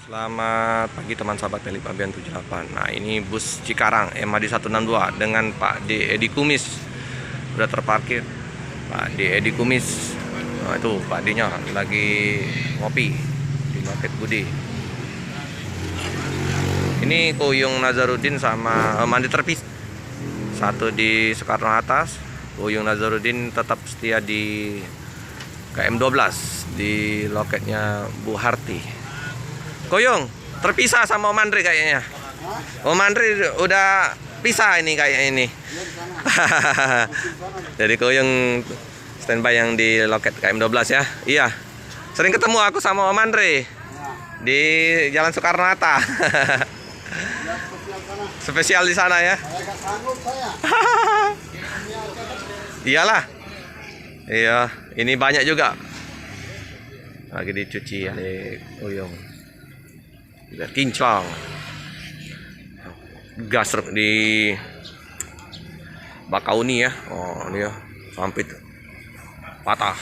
Selamat pagi teman sahabat Pelik Pabian 78. Nah, ini bus Cikarang MHD 162 dengan Pak D Edi Kumis sudah terparkir. Pak D Edi Kumis. Nah, itu Pak D-nya lagi ngopi di Loket Budi. Ini Kuyung Nazarudin sama mandi terpisah. Satu di Soekarno Atas. Kuyung Nazarudin tetap setia di KM12 di loketnya Bu Harti. Kuyung terpisah sama Om Andri kayaknya. Om Andri udah pisah ini kayak ini. Jadi Kuyung standby yang di loket KM12 ya. Iya. Sering ketemu aku sama Om Andri di Jalan Soekarno Hatta. Spesial di sana ya. Iyalah. Iya, ini banyak juga. Lagi dicuci ya di Kuyung. Lihat kinclong. Gas di Bakauni ya. Oh, dia sampai patah.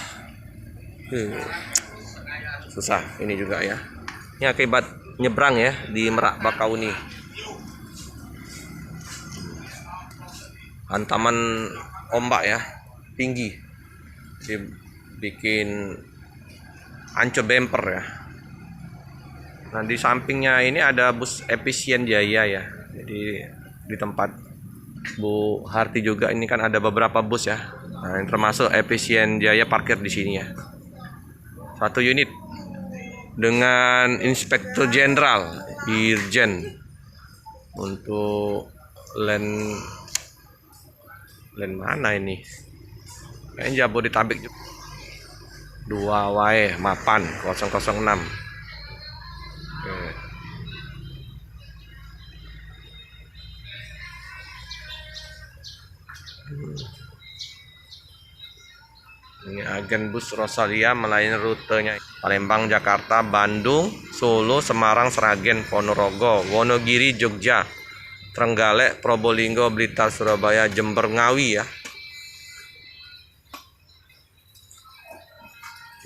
Susah ini juga ya. Ini akibat nyebrang ya di Merak Bakauni. Hantaman ombak ya, tinggi. Dibikin ancur bemper ya. Nah, di sampingnya ini ada bus Efisien Jaya ya. Jadi di tempat Bu Harti juga ini kan ada beberapa bus ya. Nah, yang termasuk Efisien Jaya parkir di sini ya. Satu unit dengan Inspektur Jenderal Irjen untuk land mana ini? Kayaknya Jabodetabek juga. 2 wae mapan 006. Ini agen bus Rosalia melayani rutenya Palembang, Jakarta, Bandung, Solo, Semarang, Sragen, Ponorogo, Wonogiri, Jogja, Trenggalek, Probolinggo, Blitar, Surabaya, Jember, Ngawi ya.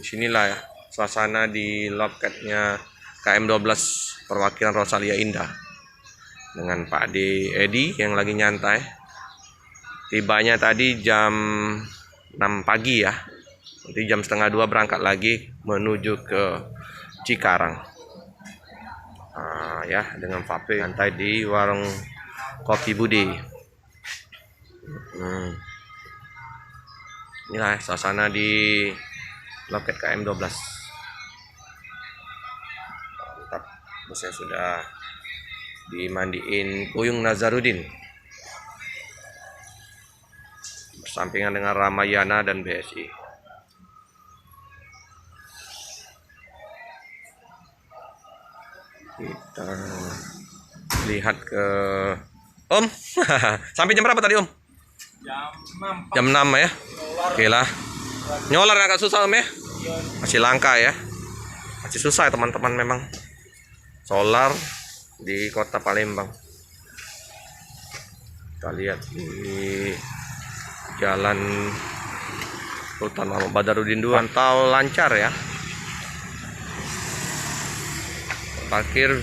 Disinilah ya suasana di loketnya KM12 perwakilan Rosalia Indah dengan Pak D Edi yang lagi nyantai. Tibanya tadi jam 6 pagi ya. Nanti jam setengah 2 berangkat lagi menuju ke Cikarang. Nah, ya dengan vape nyantai di warung Kopi Budi. Inilah suasana di loket KM12. Mantap, busnya sudah dimandiin Kuyung Nazarudin bersampingan dengan Ramayana dan BSI. Kita lihat ke Om. Sampai jam berapa tadi Om? Jam 6 ya. Oke lah. Nyolar agak susah Om ya. Masih langka ya. Masih susah ya teman-teman memang. Solar di kota Palembang. Kita lihat di Jalan Sultan Mahmud Badarudin 2. Pantau lancar ya. Parkir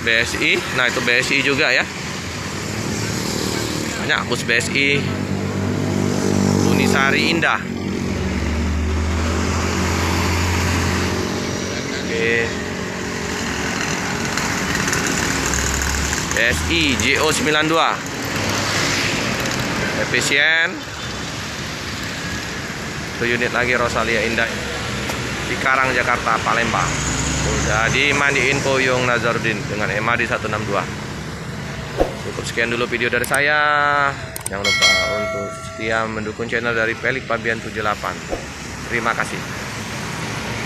BSI. Nah, itu BSI juga ya. Banyak bus BSI. Unisari Indah. Oke. BSI JO92. Efisien. Satu unit lagi Rosalia Indah. Cikarang, Jakarta, Palembang. Sudah dimandiin Kuyung Nazarudin dengan MHD 162. Cukup sekian dulu video dari saya. Jangan lupa untuk setia mendukung channel dari Pelik Pabian 78. Terima kasih.